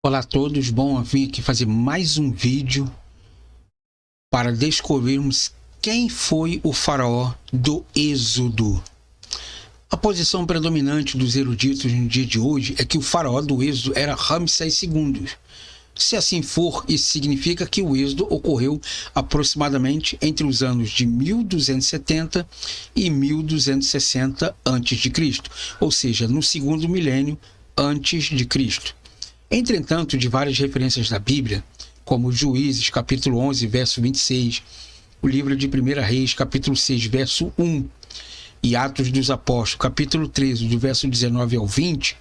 Olá a todos, bom, eu vim aqui fazer mais um vídeo para descobrirmos quem foi o faraó do Êxodo. A posição predominante dos eruditos no dia de hoje é que o faraó do Êxodo era Ramsés II. Se assim for, isso significa que o Êxodo ocorreu aproximadamente entre os anos de 1270 e 1260 a.C., ou seja, no segundo milênio antes de Cristo. Entretanto, de várias referências da Bíblia, como Juízes, capítulo 11, verso 26, o livro de 1 Reis, capítulo 6, verso 1, e Atos dos Apóstolos, capítulo 13, do verso 19 ao 20,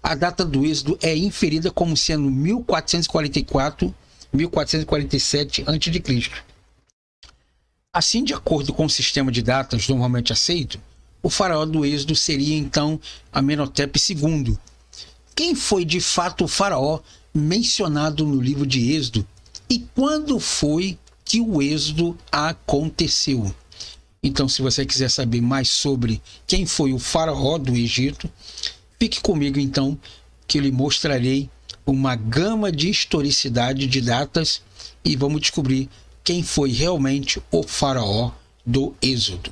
a data do Êxodo é inferida como sendo 1444, 1447 a.C. Assim, de acordo com o sistema de datas normalmente aceito, o faraó do Êxodo seria então Amenhotep II. Quem foi de fato o faraó mencionado no livro de Êxodo e quando foi que o Êxodo aconteceu? Então, se você quiser saber mais sobre quem foi o faraó do Egito, fique comigo então, que eu lhe mostrarei uma gama de historicidade de datas e vamos descobrir quem foi realmente o faraó do Êxodo.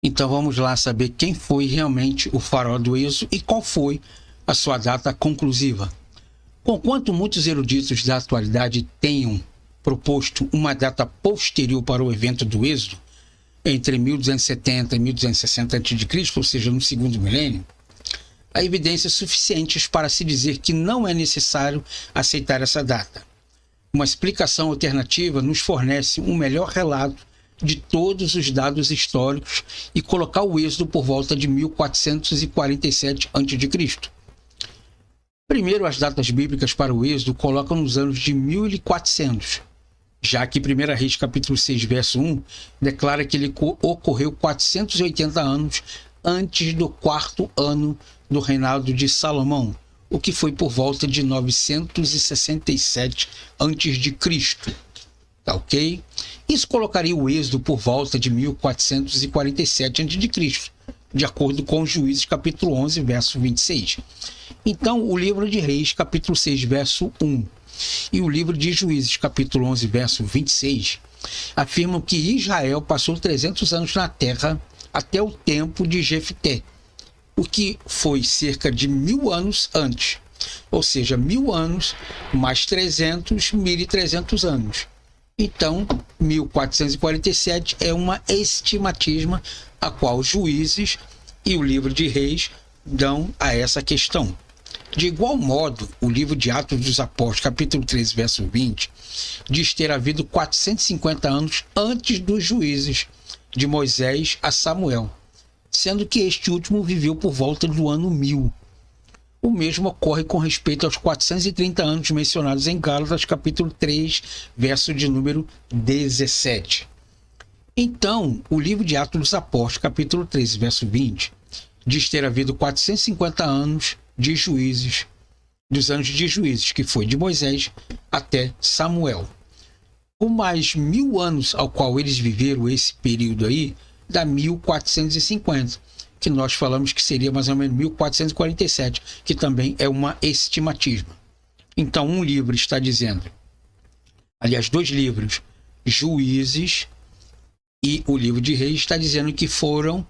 Então vamos lá saber quem foi realmente o faraó do Êxodo e qual foi a sua data conclusiva. Conquanto muitos eruditos da atualidade tenham proposto uma data posterior para o evento do Êxodo, entre 1270 e 1260 a.C., ou seja, no segundo milênio, há evidências suficientes para se dizer que não é necessário aceitar essa data. Uma explicação alternativa nos fornece um melhor relato de todos os dados históricos e colocar o Êxodo por volta de 1447 a.C. Primeiro, as datas bíblicas para o Êxodo colocam nos anos de 1400, já que 1 Reis capítulo 6, verso 1, declara que ele ocorreu 480 anos antes do quarto ano do reinado de Salomão, o que foi por volta de 967 a.C. Tá ok? Isso colocaria o Êxodo por volta de 1447 a.C., de acordo com Juízes capítulo 11, verso 26. Então, o livro de Reis, capítulo 6, verso 1, e o livro de Juízes, capítulo 11, verso 26, afirmam que Israel passou 300 anos na terra até o tempo de Jefté, o que foi cerca de 1000 anos antes, ou seja, 1000 anos mais 300, 1300 anos. Então, 1447 é uma estimativa a qual Juízes e o livro de Reis dão a essa questão. De igual modo, o livro de Atos dos Apóstolos, capítulo 13, verso 20, diz ter havido 450 anos antes dos Juízes, de Moisés a Samuel, sendo que este último viveu por volta do ano 1000. O mesmo ocorre com respeito aos 430 anos mencionados em Gálatas, capítulo 3, verso de número 17. Então, o livro de Atos dos Apóstolos, capítulo 13, verso 20, diz ter havido 450 anos de juízes, dos anos de juízes, que foi de Moisés até Samuel. O mais 1000 anos ao qual eles viveram esse período aí, dá 1450. Que nós falamos que seria mais ou menos 1447, que também é uma estimativa. Então, um livro está dizendo, aliás, dois livros, Juízes e o livro de Reis, está dizendo que foram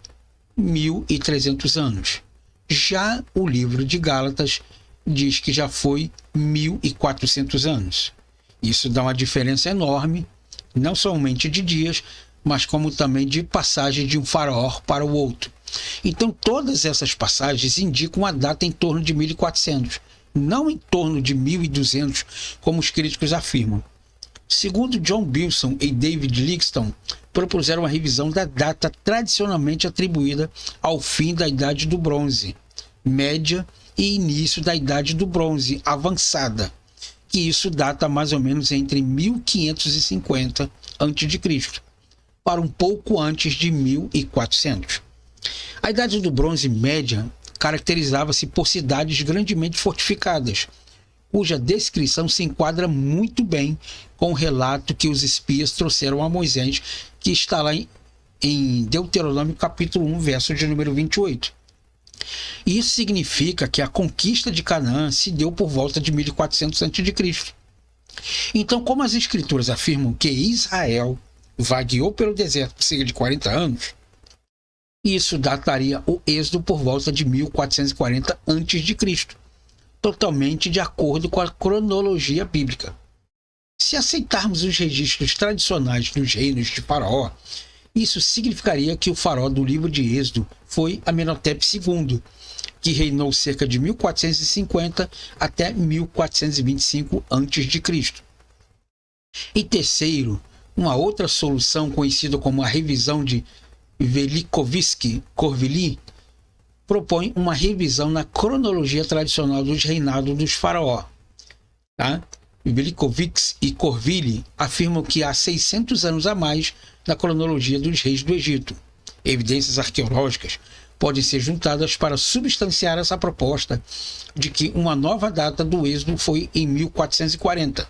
1300 anos. Já o livro de Gálatas diz que já foi 1400 anos. Isso dá uma diferença enorme, não somente de dias, mas como também de passagem de um faraó para o outro. Então, todas essas passagens indicam a data em torno de 1400, não em torno de 1200, como os críticos afirmam. Segundo John Bilson e David Livingstone, propuseram uma revisão da data tradicionalmente atribuída ao fim da Idade do Bronze, média e início da Idade do Bronze avançada, que isso data mais ou menos entre 1550 a.C. para um pouco antes de 1400. A Idade do Bronze Média caracterizava-se por cidades grandemente fortificadas, cuja descrição se enquadra muito bem com o relato que os espias trouxeram a Moisés, que está lá em Deuteronômio capítulo 1, verso de número 28. Isso significa que a conquista de Canaã se deu por volta de 1400 a.C. Então, como as escrituras afirmam que Israel vagueou pelo deserto por cerca de 40 anos, isso dataria o êxodo por volta de 1440 a.C., totalmente de acordo com a cronologia bíblica. Se aceitarmos os registros tradicionais dos reinos de Faraó, isso significaria que o faraó do livro de Êxodo foi Amenhotep II, que reinou cerca de 1450 até 1425 a.C. E terceiro, uma outra solução conhecida como a revisão de Velikovsky-Corvily propõe uma revisão na cronologia tradicional dos reinados dos faraó. Tá? Velikovsky e Corvily afirmam que há 600 anos a mais na cronologia dos reis do Egito. Evidências arqueológicas podem ser juntadas para substanciar essa proposta de que uma nova data do êxodo foi em 1440.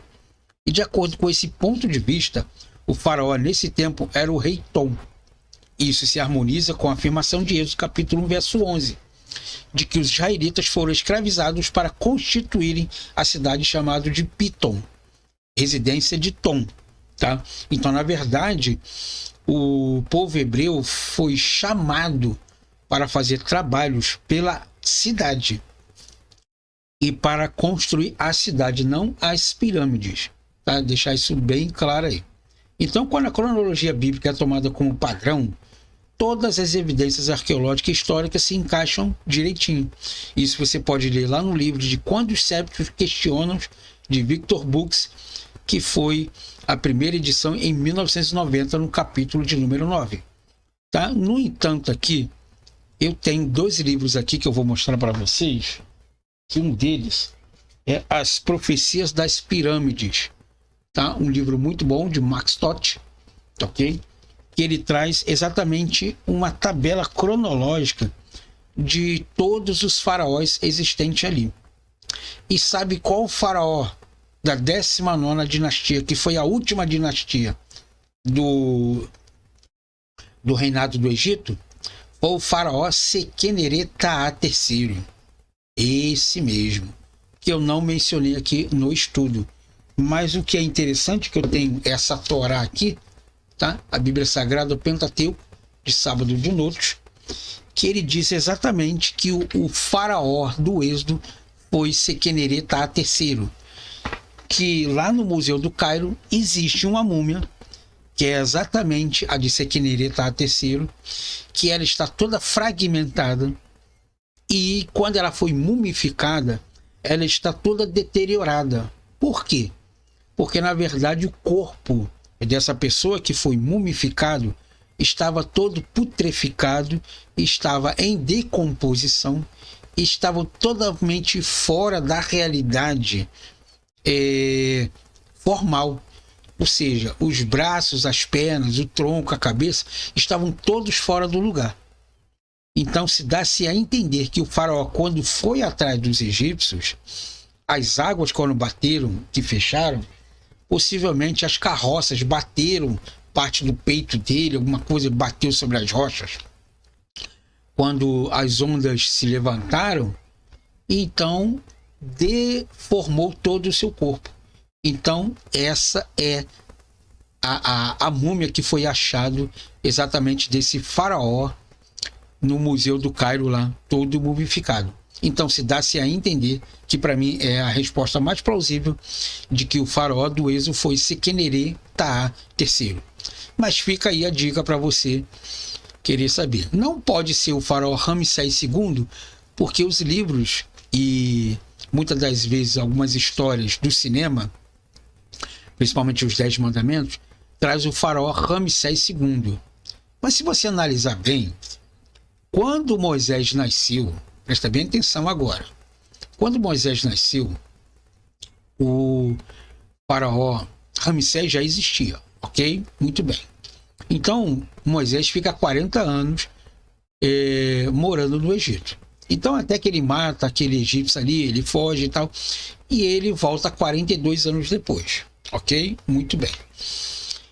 E de acordo com esse ponto de vista, o faraó nesse tempo era o rei Tom. Isso se harmoniza com a afirmação de Êxodo capítulo 1, verso 11, de que os israelitas foram escravizados para constituírem a cidade chamada de Pitom, residência de Tom. Tá? Então, na verdade, o povo hebreu foi chamado para fazer trabalhos pela cidade e para construir a cidade, não as pirâmides. Tá? Deixar isso bem claro aí. Então, quando a cronologia bíblica é tomada como padrão, todas as evidências arqueológicas e históricas se encaixam direitinho. Isso você pode ler lá no livro de Quando os Céticos Questionam, de Victor Books, que foi a primeira edição em 1990, no capítulo de número 9. Tá? No entanto, aqui, eu tenho dois livros aqui que eu vou mostrar para vocês, que um deles é As Profecias das Pirâmides. Tá? Um livro muito bom, de Max Todt, ok? Que ele traz exatamente uma tabela cronológica de todos os faraós existentes ali. E sabe qual faraó da 19ª dinastia, que foi a última dinastia do reinado do Egito? Foi o faraó Sequenereta III. Esse mesmo, que eu não mencionei aqui no estudo. Mas o que é interessante, que eu tenho essa Torá aqui, tá? A Bíblia Sagrada, o Pentateuco, de Sábado de Notos, que ele diz exatamente que o faraó do Êxodo foi Sequenereta III, que lá no Museu do Cairo existe uma múmia, que é exatamente a de Sequenereta III, que ela está toda fragmentada, e quando ela foi mumificada, ela está toda deteriorada. Por quê? Porque, na verdade, o corpo dessa pessoa que foi mumificado estava todo putreficado, estava em decomposição, estava totalmente fora da realidade formal. Ou seja, os braços, as pernas, o tronco, a cabeça estavam todos fora do lugar. Então se dá-se a entender que o faraó, quando foi atrás dos egípcios, as águas, quando bateram, que fecharam, possivelmente as carroças bateram parte do peito dele, alguma coisa bateu sobre as rochas. Quando as ondas se levantaram, então deformou todo o seu corpo. Então essa é a múmia que foi achado exatamente desse faraó no Museu do Cairo lá, todo mumificado. Então se dá-se a entender que, para mim, é a resposta mais plausível de que o faraó do Êxodo foi Sequenereta III. Mas fica aí a dica para você querer saber. Não pode ser o faraó Ramsés II, porque os livros e muitas das vezes algumas histórias do cinema, principalmente os 10 Mandamentos, traz o faraó Ramsés II. Mas se você analisar bem, quando Moisés nasceu, presta bem atenção agora, quando Moisés nasceu, o faraó Ramsés já existia, ok? Muito bem. Então, Moisés fica 40 anos morando no Egito. Então, até que ele mata aquele egípcio ali, ele foge e tal, e ele volta 42 anos depois, ok? Muito bem.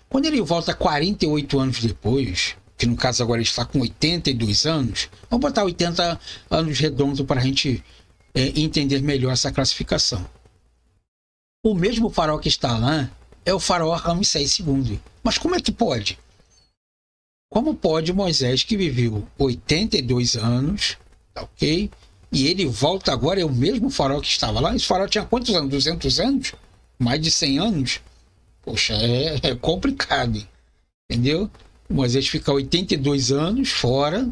Quando ele volta 48 anos depois, que no caso agora ele está com 82 anos, vamos botar 80 anos redondo para a gente entender melhor essa classificação. O mesmo faraó que está lá é o faraó Ramsés II. Mas como é que pode? Como pode Moisés, que viveu 82 anos, ok? E ele volta agora, é o mesmo faraó que estava lá? Esse faraó tinha quantos anos? 200 anos? Mais de 100 anos? Poxa, é complicado, entendeu? Moisés fica 82 anos fora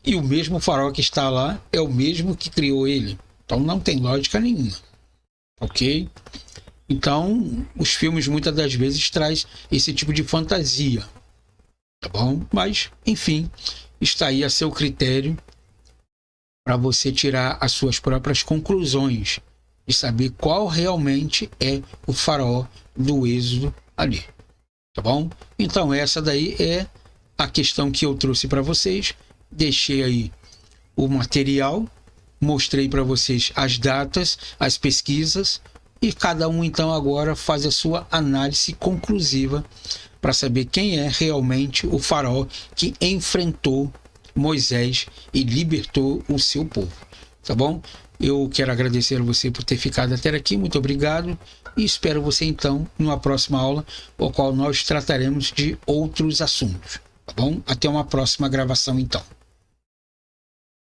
e o mesmo faraó que está lá é o mesmo que criou ele. Então não tem lógica nenhuma, ok? Então, os filmes muitas das vezes trazem esse tipo de fantasia, tá bom? Mas, enfim, está aí a seu critério para você tirar as suas próprias conclusões e saber qual realmente é o faraó do Êxodo ali, tá bom? Então, essa daí é a questão que eu trouxe para vocês. Deixei aí o material, mostrei para vocês as datas, as pesquisas, e cada um então agora faz a sua análise conclusiva para saber quem é realmente o faraó que enfrentou Moisés e libertou o seu povo, tá bom? Eu quero agradecer a você por ter ficado até aqui, muito obrigado, e espero você então numa próxima aula, o qual nós trataremos de outros assuntos, tá bom? Até uma próxima gravação então.